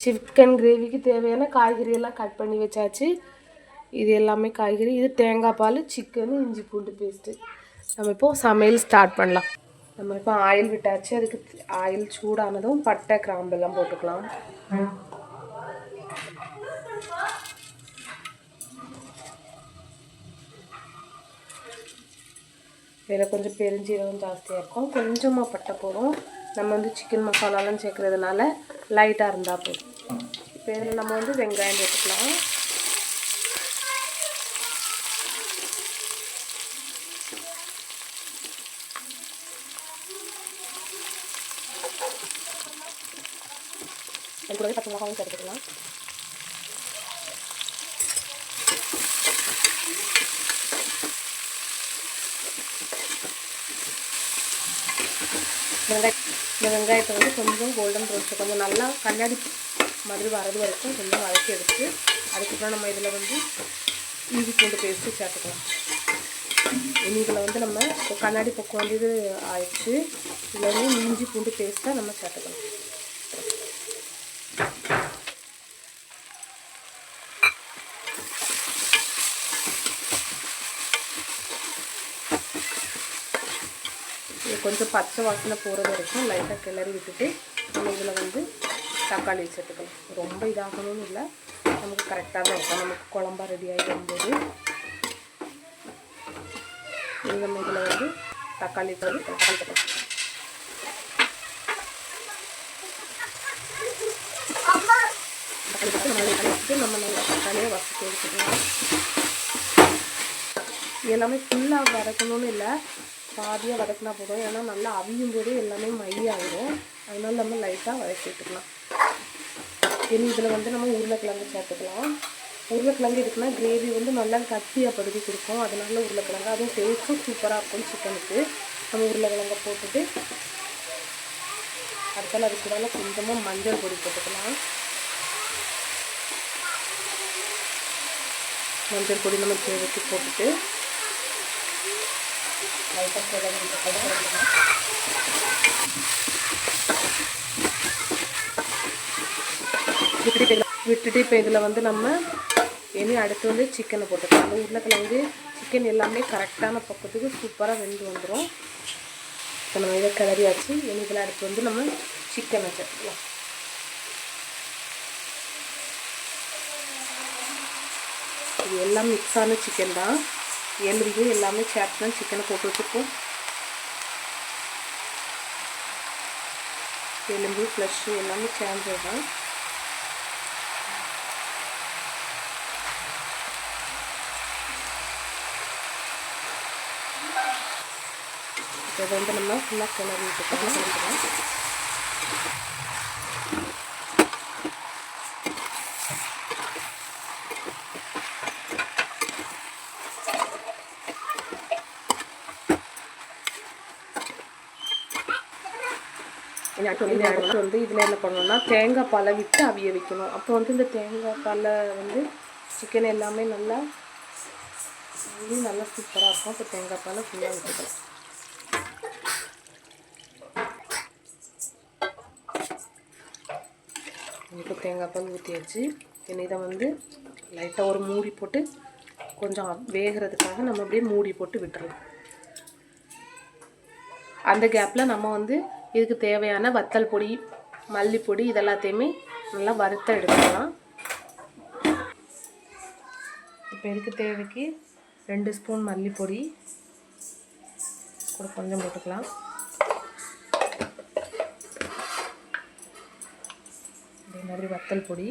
Chicken கிரேவிக்கு தேவையான காய்கறி எல்லாம் கட் பண்ணி வச்சாச்சு. இது எல்லாமே காய்கறி. இது தேங்காய் பால், சிக்கனு, இஞ்சி பூண்டு பேஸ்ட்டு. நம்ம இப்போது சமையல் ஸ்டார்ட் பண்ணலாம். நம்ம இப்போ ஆயில் விட்டாச்சு. அதுக்கு ஆயில் சூடானதும் பட்டை கிராம்பு எல்லாம் போட்டுக்கலாம். இதில் கொஞ்சம் பெருஞ்சீரகம் ஜாஸ்தியாக இருக்கும். கொஞ்சமாக பட்டை போடும். நம்ம வந்து சிக்கன் மசாலாலாம் சேர்க்குறதுனால லைட்டாக இருந்தால் போதும். இப்போ இதில் நம்ம வந்து வெங்காயம் போட்டுக்கலாம். அது கூடவே பச்சை மிளகாயும் சேர்த்துக்கலாம். இந்த வெங்காயத்தை வந்து கொஞ்சம் கோல்டன் ரோஸ்ட் கொஞ்சம் நல்லா கண்ணாடி மாதிரி வரது வரைக்கும் கொஞ்சம் வதக்கி எடுத்து அதுக்கப்புறம் நம்ம இதில் வந்து இஞ்சி பூண்டு பேஸ்ட்டு சேர்த்துக்கலாம். இதில் வந்து நம்ம இப்போ கண்ணாடி பக்கம் வந்து இது ஆயிடுச்சு. இதில் வந்து இஞ்சி பூண்டு பேஸ்ட்டாக நம்ம சேர்த்துக்கலாம். கொஞ்சம் பச்சை வாசனை போகிறது வரைக்கும் லைட்டாக கிளறி விட்டுட்டு நம்ம இதில் வந்து தக்காளி சேர்த்துக்கலாம். ரொம்ப இதாகணும்னு இல்லை, நமக்கு கரெக்டாக தான் இருக்கும். நமக்கு குழம்பா ரெடி ஆகிட்டு வரும்போது நம்ம இதில் வந்து தக்காளி சேர்த்துக்கலாம். நம்ம நல்லா தக்காளியை வசதி எடுத்துக்கலாம். எல்லாமே ஃபுல்லாக வதக்கணும்னு இல்லை, பாதியாக வதக்கினா போதும். ஏன்னா நல்லா அவியும் போது எல்லாமே மையாகிடும். அதனால நம்ம லைட்டாக வதக்கி விட்டுக்கலாம். இனி இதில் வந்து நம்ம உருளைக்கிழங்கு சேர்த்துக்கலாம். உருளைக்கிழங்கு இருக்குன்னா கிரேவி வந்து நல்லா கட்டியாக படுத்தி கொடுக்கும். அதனால உருளைக்கிழங்கு அதுவும் டேஸ்ட்டும் சூப்பராக இருக்கும் சிக்கனுக்கு. நம்ம உருளைக்கிழங்கை போட்டுட்டு அடுத்தால அதுக்கு கூட கொஞ்சமாக மஞ்சள் பொடி போட்டுக்கலாம். மஞ்சள் பொடி நம்ம தேவைக்கு போட்டுட்டு விட்டுட்டு இப்போ இதில் வந்து நம்ம இனி அடுத்து வந்து சிக்கனை போட்டுக்கலாம். அந்த உருளைக்கிழங்கு சிக்கன் எல்லாமே கரெக்டான பக்கத்துக்கு சூப்பராக வெந்து வந்துடும். இப்போ நம்ம இதை கிளறியாச்சு. இனி இதில் அடுத்து வந்து நம்ம சிக்கனை சேர்த்துக்கலாம். இது எல்லாம் மிக்ஸான சிக்கன் தான். எலும்பு எல்லாமே சேர்த்து தான் சிக்கனை போட்டு வச்சுருக்கோம். எலும்பு ஃப்ளஷ்ஷு எல்லாமே சேர்ந்து தான். இதை வந்து நம்ம ஃபுல்லாக கிளறி விட்டுக்கலாம். அடுத்து வந்து இதில் என்ன பண்ணணும்னா தேங்காய் பாலை விட்டு அவிய வைக்கணும். அப்போ வந்து இந்த தேங்காய் பாலை வந்து சிக்கன் எல்லாமே நல்லா சூப்பராக இருக்கும். இப்போ தேங்காய் பாலை ஃபுல்லாக விட்டுக்கலாம். இப்போ தேங்காய் பால் ஊற்றியாச்சு. இதை வந்து லைட்டாக ஒரு மூடி போட்டு கொஞ்சம் வேகிறதுக்காக நம்ம அப்படியே மூடி போட்டு விட்டுருவோம். அந்த கேப்பில் நம்ம வந்து இதுக்கு தேவையான வத்தல் பொடி, மல்லிப்பொடி இதெல்லாத்தையுமே நல்லா வறுத்த எடுத்துக்கலாம். இப்போ இதுக்கு தேவைக்கு 2 ஸ்பூன் மல்லிப்பொடி கூட கொஞ்சம் போட்டுக்கலாம். இதே மாதிரி வத்தல் பொடி,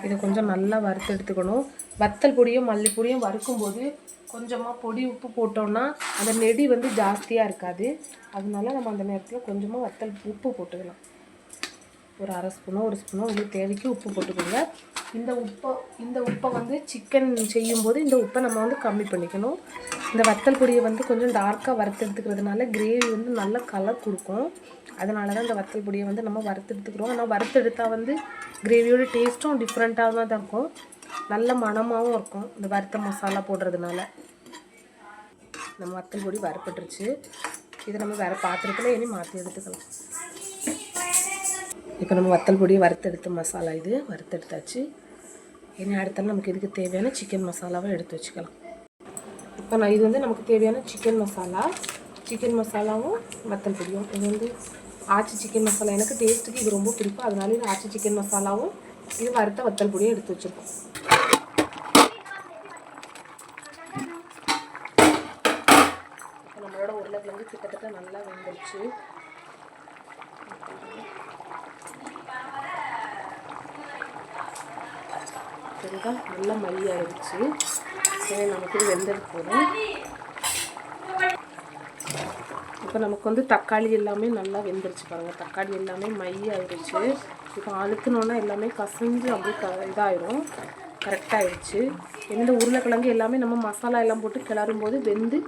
இதை கொஞ்சம் நல்லா வறுத்து எடுத்துக்கணும். வத்தல் பொடியும் மல்லிப்பொடியும் வறுக்கும்போது கொஞ்சமாக பொடி உப்பு போட்டோம்னா அந்த நெடி வந்து ஜாஸ்தியாக இருக்காது. அதனால நம்ம அந்த நேரத்தில் கொஞ்சமாக வத்தல் உப்பு போட்டுக்கலாம். ஒரு 1/2 ஸ்பூனோ 1 ஸ்பூனோ உங்களுக்கு தேவைக்கு உப்பு போட்டுக்கோங்க. இந்த உப்பை வந்து சிக்கன் செய்யும்போது இந்த உப்பை நம்ம வந்து கம்மி பண்ணிக்கணும். இந்த வத்தல் பொடியை வந்து கொஞ்சம் டார்க்காக வறுத்து எடுத்துக்கிறதுனால கிரேவி வந்து நல்ல கலர் கொடுக்கும். அதனால தான் இந்த வத்தல் பொடியை வந்து நம்ம வறுத்து எடுத்துக்கிறோம். ஆனால் வறுத்து எடுத்தால் வந்து கிரேவியோட டேஸ்ட்டும் டிஃப்ரெண்ட்டாக தான் இருக்கும். நல்ல மணமாகவும் இருக்கும் இந்த வறுத்த மசாலா போடுறதுனால. நம்ம வத்தல் பொடி வறுப்பட்டுருச்சு. இதை நம்ம வேறு பாத்திரத்தில் இனி மாற்றி எடுத்துக்கலாம். இப்போ நம்ம வத்தல் பொடியை வறுத்தெடுத்த மசாலா இது வறுத்தெடுத்தாச்சு. இனி அடுத்தாலும் நமக்கு இதுக்கு தேவையான சிக்கன் மசாலாவை எடுத்து வச்சுக்கலாம். இப்போ நான் இது வந்து நமக்கு தேவையான சிக்கன் மசாலாவும் வத்தல் பொடியும். இது வந்து ஆச்சி சிக்கன் மசாலா. எனக்கு டேஸ்ட்டுக்கு இது ரொம்ப பிடிக்கும். அதனால இது ஆச்சி சிக்கன் மசாலாவும் இது வறுத்த வத்தல் பொடியும் எடுத்து வச்சுருக்கோம். இப்போ நம்மளோட உருளைக்கிழங்கு கிட்டத்தட்ட நல்லா வெந்துருச்சு. சரிதான், நல்லா மையாகிடுச்சு. சரி, நமக்கு இது வெந்தது போதும். இப்போ நமக்கு வந்து தக்காளி எல்லாமே நல்லா வெந்துருச்சு பாருங்கள். தக்காளி எல்லாமே மையாகிடுச்சு. இப்போ அழுத்தினோன்னா எல்லாமே கசஞ்சு அப்படியே இதாகிடும். கரெக்டாகிடுச்சு. எந்த உருளைக்கிழங்கு எல்லாமே நம்ம மசாலா எல்லாம் போட்டு கிளறும் போது வெந்து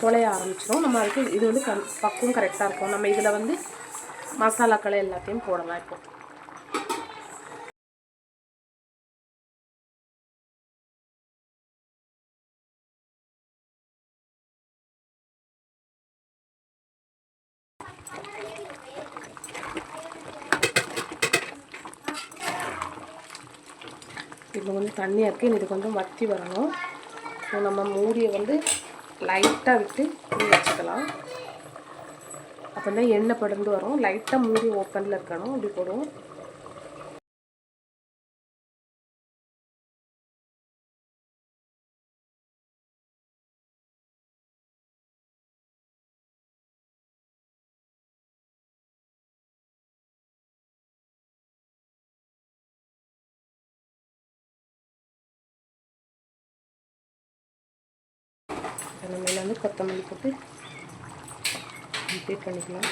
தொலைய ஆரம்பிச்சிடும். நம்ம அதுக்கு இது வந்து பக்குவம் கரெக்டாக இருக்கும். நம்ம இதில் வந்து மசாலாக்களை எல்லாத்தையும் போடலாம். இப்போ இப்போ வந்து தண்ணியாக இருக்குது. இது கொஞ்சம் வற்றி வரணும். ஸோ நம்ம மூடியை வந்து லைட்டாக விட்டு வச்சுக்கலாம். அப்போ தான் எண்ணெய் படர்ந்து வரும். லைட்டாக மூடி ஓப்பனில் இருக்கணும். அப்படி போடும். நம்ம வந்து கொத்தமல்லி போட்டு ரிப்பீட் பண்ணிக்கலாம்.